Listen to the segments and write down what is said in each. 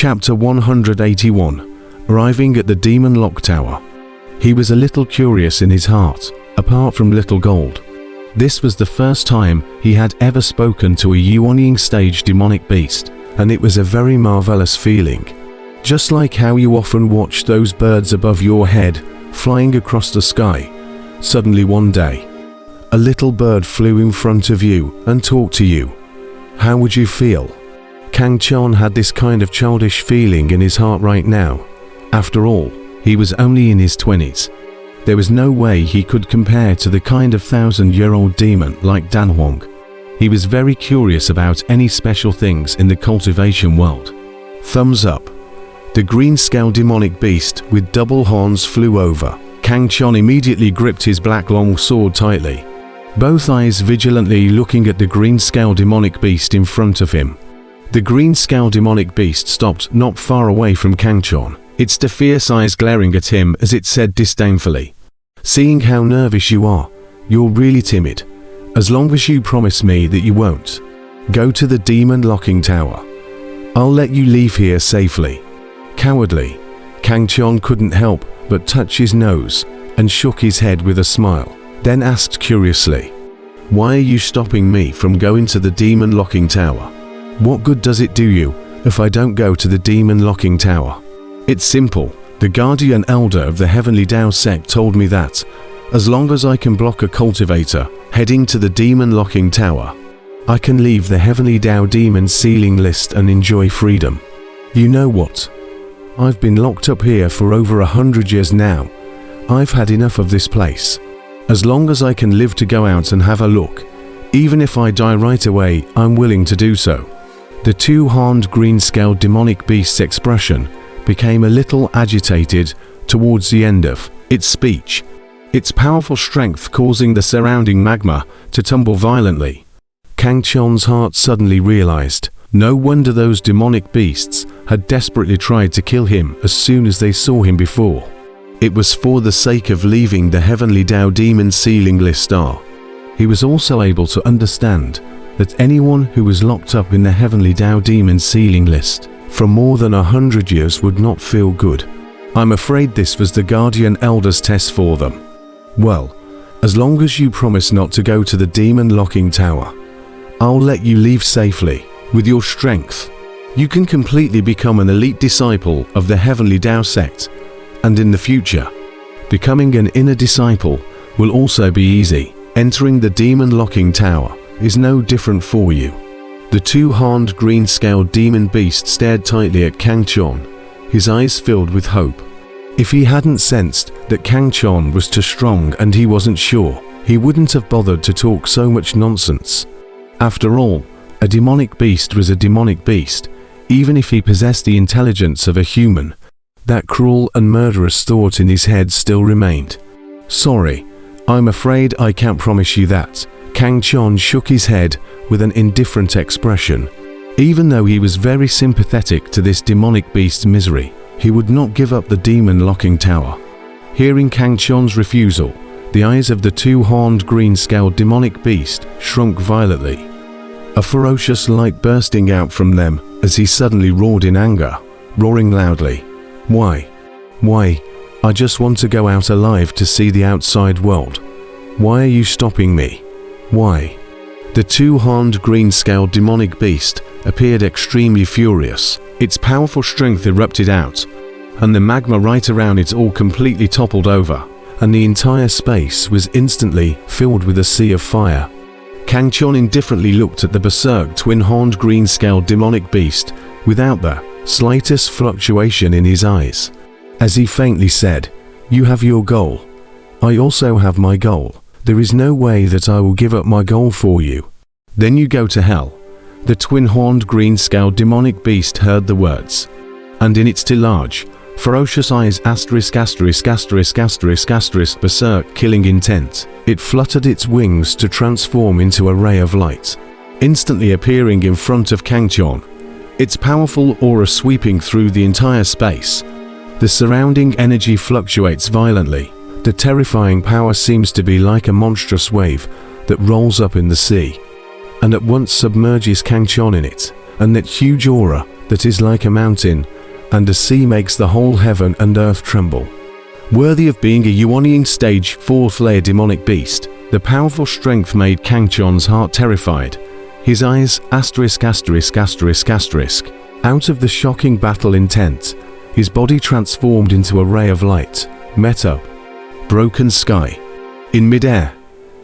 Chapter 181. Arriving at the Demon Lock Tower. He was a little curious in his heart, apart from little gold. This was the first time he had ever spoken to a Yuanying stage demonic beast, and it was a very marvelous feeling. Just like how you often watch those birds above your head, flying across the sky. Suddenly one day, a little bird flew in front of you and talked to you. How would you feel? Kang Chan had this kind of childish feeling in his heart right now. After all, he was only in his 20s. There was no way he could compare to the kind of 1,000-year-old demon like Dan Huang. He was very curious about any special things in the cultivation world. Thumbs up. The green-scale demonic beast with double horns flew over. Kang Chan immediately gripped his black long sword tightly, both eyes vigilantly looking at the green-scale demonic beast in front of him. The green-scale demonic beast stopped not far away from Kang Chan, its fierce eyes glaring at him as it said disdainfully, "Seeing how nervous you are, you're really timid. As long as you promise me that you won't go to the demon locking tower, I'll let you leave here safely." Cowardly, Kang Chan couldn't help but touch his nose and shook his head with a smile, then asked curiously, "Why are you stopping me from going to the demon locking tower? What good does it do you if I don't go to the demon locking tower?" "It's simple. The guardian elder of the Heavenly Dao sect told me that, as long as I can block a cultivator heading to the demon locking tower, I can leave the Heavenly Dao demon sealing list and enjoy freedom. You know what? I've been locked up here for over 100 years now. I've had enough of this place. As long as I can live to go out and have a look, even if I die right away, I'm willing to do so." The two-horned green-scale demonic beast's expression became a little agitated towards the end of its speech, its powerful strength causing the surrounding magma to tumble violently. Kang Chan's heart suddenly realized, no wonder those demonic beasts had desperately tried to kill him as soon as they saw him before. It was for the sake of leaving the Heavenly Dao demon sealing list. He was also able to understand that anyone who was locked up in the Heavenly Dao demon sealing list for more than 100 years would not feel good. I'm afraid this was the guardian elder's test for them. Well, as long as you promise not to go to the demon locking tower, I'll let you leave safely. With your strength, you can completely become an elite disciple of the Heavenly Dao sect, and in the future, becoming an inner disciple will also be easy. Entering the demon locking tower is no different for you." The two-horned green-scaled demon beast stared tightly at Kang Chan, his eyes filled with hope. If he hadn't sensed that Kang Chan was too strong and he wasn't sure, he wouldn't have bothered to talk so much nonsense. After all, a demonic beast was a demonic beast, even if he possessed the intelligence of a human. That cruel and murderous thought in his head still remained. "Sorry, I'm afraid I can't promise you that." Kang Chan shook his head with an indifferent expression. Even though he was very sympathetic to this demonic beast's misery, he would not give up the demon locking tower. Hearing Kang Chan's refusal, the eyes of the two-horned green-scaled demonic beast shrunk violently, a ferocious light bursting out from them as he suddenly roared in anger, roaring loudly, Why? I just want to go out alive to see the outside world. Why are you stopping me? Why?" The two-horned green-scaled demonic beast appeared extremely furious. Its powerful strength erupted out, and the magma right around it all completely toppled over, and the entire space was instantly filled with a sea of fire. Kang Chan indifferently looked at the berserk twin-horned green-scaled demonic beast without the slightest fluctuation in his eyes, as he faintly said, "You have your goal. I also have my goal. There is no way that I will give up my goal for you. Then you go to hell." The twin-horned green-scaled demonic beast heard the words, and in its large, ferocious eyes berserk killing intent, it fluttered its wings to transform into a ray of light, instantly appearing in front of Kang Chan, its powerful aura sweeping through the entire space. The surrounding energy fluctuates violently. The terrifying power seems to be like a monstrous wave that rolls up in the sea, and at once submerges Kang Chan in it. and that huge aura that is like a mountain and a sea makes the whole heaven and earth tremble. Worthy of being a Yuanying stage 4th layer demonic beast, the powerful strength made Kang Chon's heart terrified. His eyes ********. Out of the shocking battle intent, his body transformed into a ray of light, met up. Broken sky. In midair,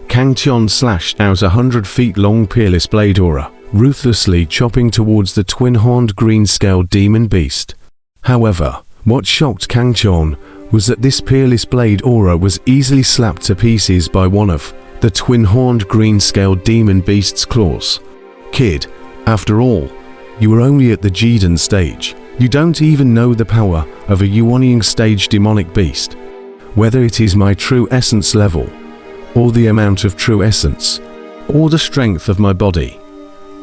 Kang Chon slashed out 100 feet long peerless blade aura, ruthlessly chopping towards the twin-horned green-scaled demon beast. However, what shocked Kang Chon was that this peerless blade aura was easily slapped to pieces by one of the twin-horned green-scaled demon beast's claws. Kid, after all, you were only at the Jidan stage. You don't even know the power of a Yuanying stage demonic beast. Whether it is my true essence level, or the amount of true essence, or the strength of my body,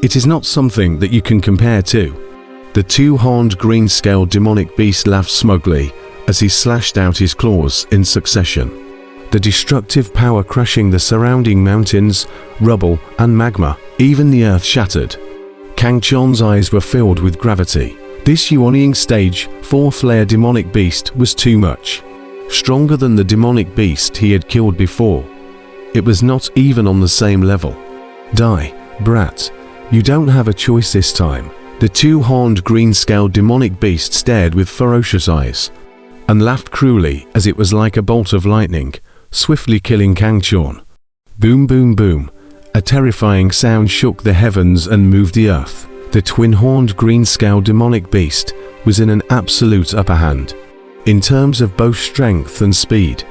it is not something that you can compare to. The two-horned green-scaled demonic beast laughed smugly as he slashed out his claws in succession, the destructive power crushing the surrounding mountains, rubble, and magma. Even the earth shattered. Kang Chon's eyes were filled with gravity. This Yuanying stage 4th layer demonic beast was too much. Stronger than the demonic beast he had killed before. It was not even on the same level. Die, brat. You don't have a choice this time. The two-horned green-scaled demonic beast stared with ferocious eyes and laughed cruelly as it was like a bolt of lightning, swiftly killing Kang Chon. Boom, boom, boom. A terrifying sound shook the heavens and moved the earth. The twin-horned green-scaled demonic beast was in an absolute upper hand in terms of both strength and speed,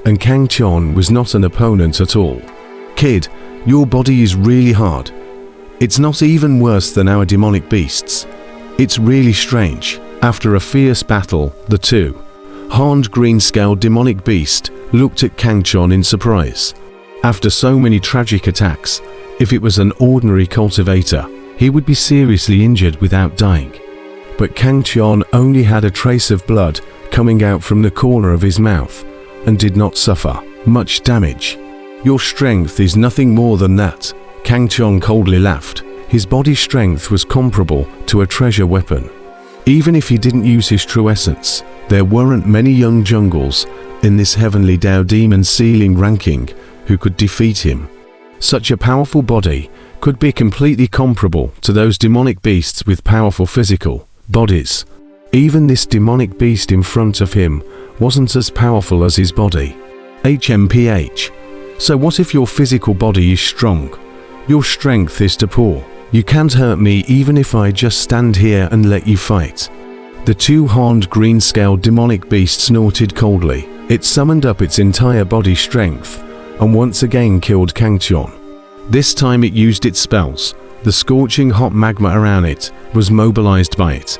and Kang Chon was not an opponent at all. Kid, your body is really hard. It's not even worse than our demonic beasts. It's really strange. After a fierce battle, the two-horned green-scaled demonic beast looked at Kang Chon in surprise. After so many tragic attacks, if it was an ordinary cultivator, he would be seriously injured without dying. But Kang Chon only had a trace of blood coming out from the corner of his mouth and did not suffer much damage. Your strength is nothing more than that. Kang Chon coldly laughed. His body strength was comparable to a treasure weapon. Even if he didn't use his true essence, there weren't many young jungles in this heavenly Dao demon ceiling ranking who could defeat him. Such a powerful body could be completely comparable to those demonic beasts with powerful physical bodies. Even this demonic beast in front of him wasn't as powerful as his body. HMPH. So what if your physical body is strong? Your strength is too poor. You can't hurt me even if I just stand here and let you fight. The two-horned green-scaled demonic beast snorted coldly. It summoned up its entire body strength and once again killed Kang Chon. This time it used its spells. The scorching hot magma around it was mobilized by it,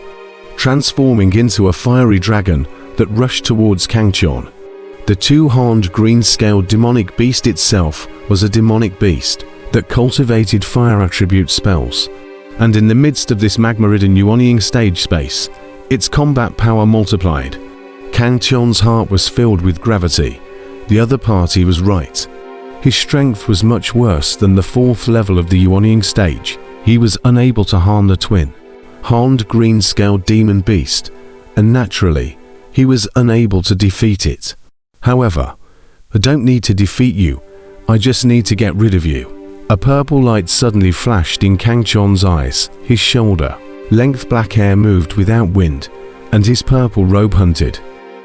transforming into a fiery dragon that rushed towards Kang Chon. The two-horned green-scaled demonic beast itself was a demonic beast that cultivated fire attribute spells, and in the midst of this magma-ridden Yuanying stage space, its combat power multiplied. Kang Chon's heart was filled with gravity. The other party was right. His strength was much worse than the 4th level of the Yuanying stage. He was unable to harm the twin-horned green-scaled demon beast, and naturally, he was unable to defeat it. However, I don't need to defeat you, I just need to get rid of you. A purple light suddenly flashed in Kang Chon's eyes. His shoulder-length black hair moved without wind, and his purple robe hunted.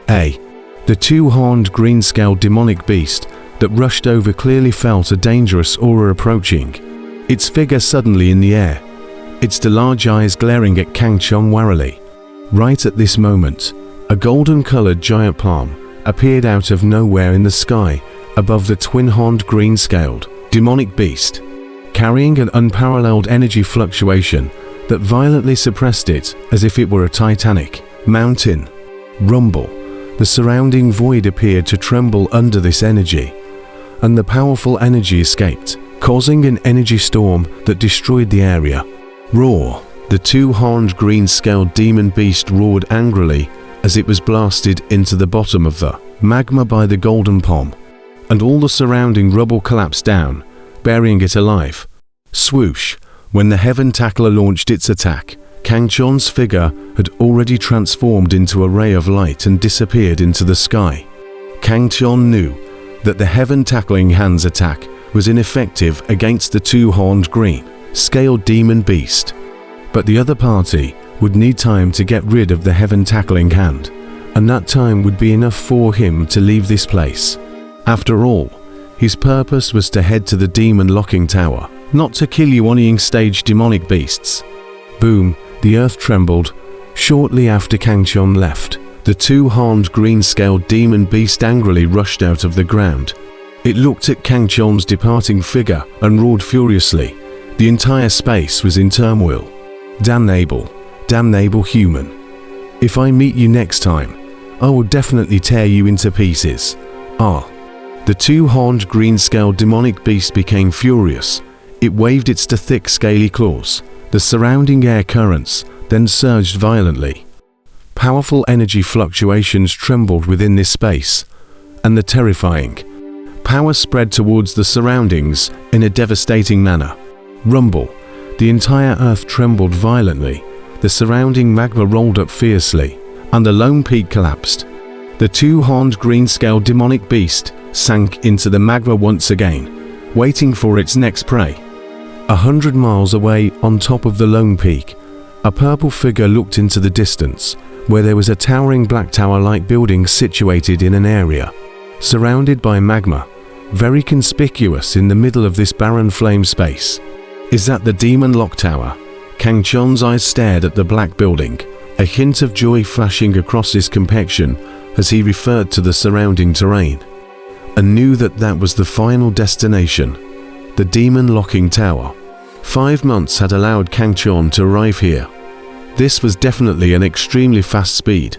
The two-horned green-scaled demonic beast that rushed over clearly felt a dangerous aura approaching. Its figure suddenly in the air, its large eyes glaring at Kang Chon warily. Right at this moment, a golden-colored giant palm appeared out of nowhere in the sky above the twin-horned green-scaled demonic beast, carrying an unparalleled energy fluctuation that violently suppressed it as if it were a titanic mountain. Rumble. The surrounding void appeared to tremble under this energy, and the powerful energy escaped, causing an energy storm that destroyed the area. Roar. The two-horned green-scaled demon beast roared angrily as it was blasted into the bottom of the magma by the golden palm, and all the surrounding rubble collapsed down, burying it alive. Swoosh. When the Heaven Tackler launched its attack, Kang Chon's figure had already transformed into a ray of light and disappeared into the sky. Kang Chon knew that the Heaven Tackling Hand's attack was ineffective against the two-horned green-scaled demon beast. But the other party would need time to get rid of the Heaven Tackling Hand, and that time would be enough for him to leave this place. After all, his purpose was to head to the Demon Locking Tower, not to kill Yuanying stage demonic beasts. Boom, the earth trembled. Shortly after Kang Chon left, the two-horned green-scaled demon beast angrily rushed out of the ground. It looked at Kang Chon's departing figure and roared furiously. The entire space was in turmoil. Damnable human. If I meet you next time, I will definitely tear you into pieces. The two-horned green-scaled demonic beast became furious. It waved its thick scaly claws. The surrounding air currents then surged violently. Powerful energy fluctuations trembled within this space, and the terrifying power spread towards the surroundings in a devastating manner. Rumble. The entire earth trembled violently. The surrounding magma rolled up fiercely, and the lone peak collapsed. The two-horned green-scaled demonic beast sank into the magma once again, waiting for its next prey. 100 miles away on top of the lone peak, a purple figure looked into the distance, where there was a towering black tower-like building situated in an area surrounded by magma, very conspicuous in the middle of this barren flame space. Is that the Demon Lock Tower? Kang Chon's eyes stared at the black building, a hint of joy flashing across his complexion as he referred to the surrounding terrain, and knew that that was the final destination, the Demon Locking Tower. 5 months had allowed Kang Chon to arrive here. This was definitely an extremely fast speed.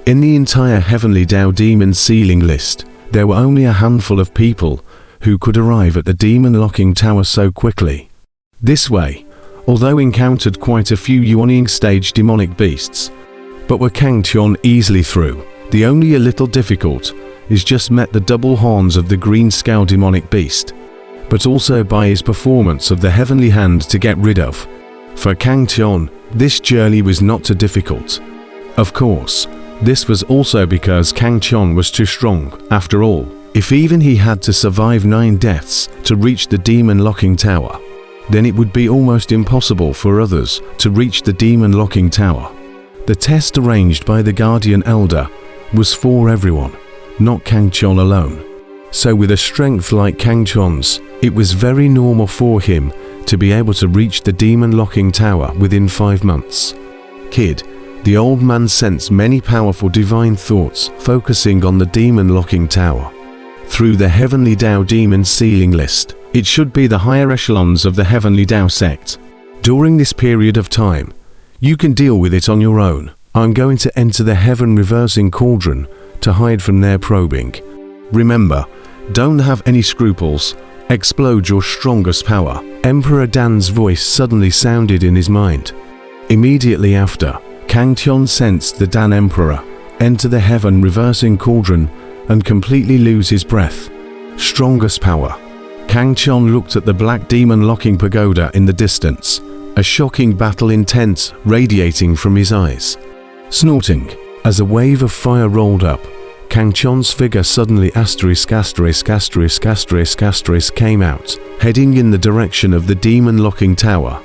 In the entire Heavenly Dao Demon Sealing list, there were only a handful of people who could arrive at the Demon Locking Tower so quickly. This way, although encountered quite a few Yuanying stage demonic beasts, but were Kang Chon easily through. The only a little difficult is just met the double horns of the green scale demonic beast, but also by his performance of the Heavenly Hand to get rid of. For Kang Chon, this journey was not too difficult. Of course, this was also because Kang Chon was too strong. After all, if even he had to survive 9 deaths to reach the Demon Locking Tower, then it would be almost impossible for others to reach the Demon Locking Tower. The test arranged by the Guardian Elder was for everyone, not Kang Chon alone. So with a strength like Kang Chon's, it was very normal for him to be able to reach the Demon Locking Tower within 5 months. Kid, the old man sensed many powerful divine thoughts focusing on the Demon Locking Tower. Through the Heavenly Dao Demon Sealing list, it should be the higher echelons of the Heavenly Dao sect. During this period of time, you can deal with it on your own. I'm going to enter the Heaven Reversing Cauldron to hide from their probing. Remember, don't have any scruples. Explode your strongest power. Emperor Dan's voice suddenly sounded in his mind. Immediately after, Kang Chon sensed the Dan Emperor enter the Heaven Reversing Cauldron and completely lose his breath. Strongest power. Kang Chon looked at the black demon locking pagoda in the distance, a shocking battle intent radiating from his eyes. Snorting, as a wave of fire rolled up, Kang Chon's figure suddenly came out, heading in the direction of the Demon Locking Tower,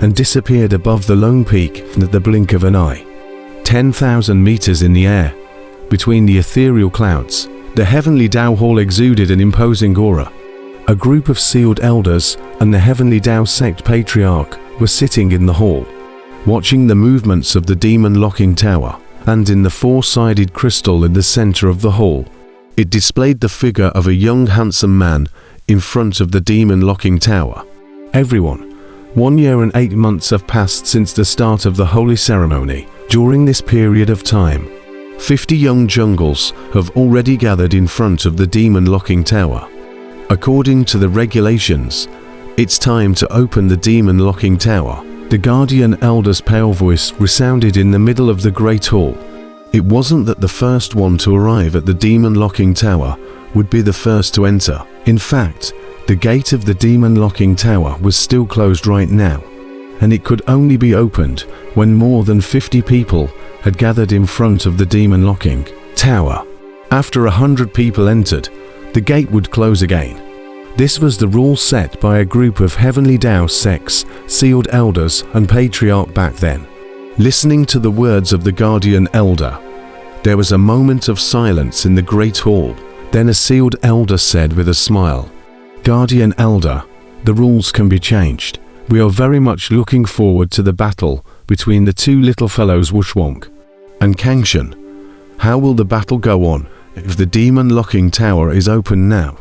and disappeared above the lone peak at the blink of an eye. 10,000 meters in the air, between the ethereal clouds, the Heavenly Dao Hall exuded an imposing aura. A group of sealed elders and the Heavenly Dao sect patriarch were sitting in the hall, watching the movements of the Demon Locking Tower, and in the four-sided crystal in the center of the hall, it displayed the figure of a young handsome man in front of the Demon Locking Tower. Everyone, 1 year and 8 months have passed since the start of the holy ceremony. During this period of time, 50 young jungles have already gathered in front of the Demon Locking Tower. According to the regulations, it's time to open the Demon Locking Tower. The Guardian Elder's pale voice resounded in the middle of the Great Hall. It wasn't that the first one to arrive at the Demon Locking Tower would be the first to enter. In fact, the gate of the Demon Locking Tower was still closed right now. and it could only be opened when more than 50 people had gathered in front of the demon locking tower. After 100 people entered, the gate would close again. This was the rule set by a group of heavenly Tao sects, sealed elders and patriarch back then. Listening to the words of the guardian elder, there was a moment of silence in the great hall. Then a sealed elder said with a smile, "Guardian elder, the rules can be changed. We are very much looking forward to the battle between the two little fellows Wuxia and Kangshan. How will the battle go on if the demon locking tower is open now?"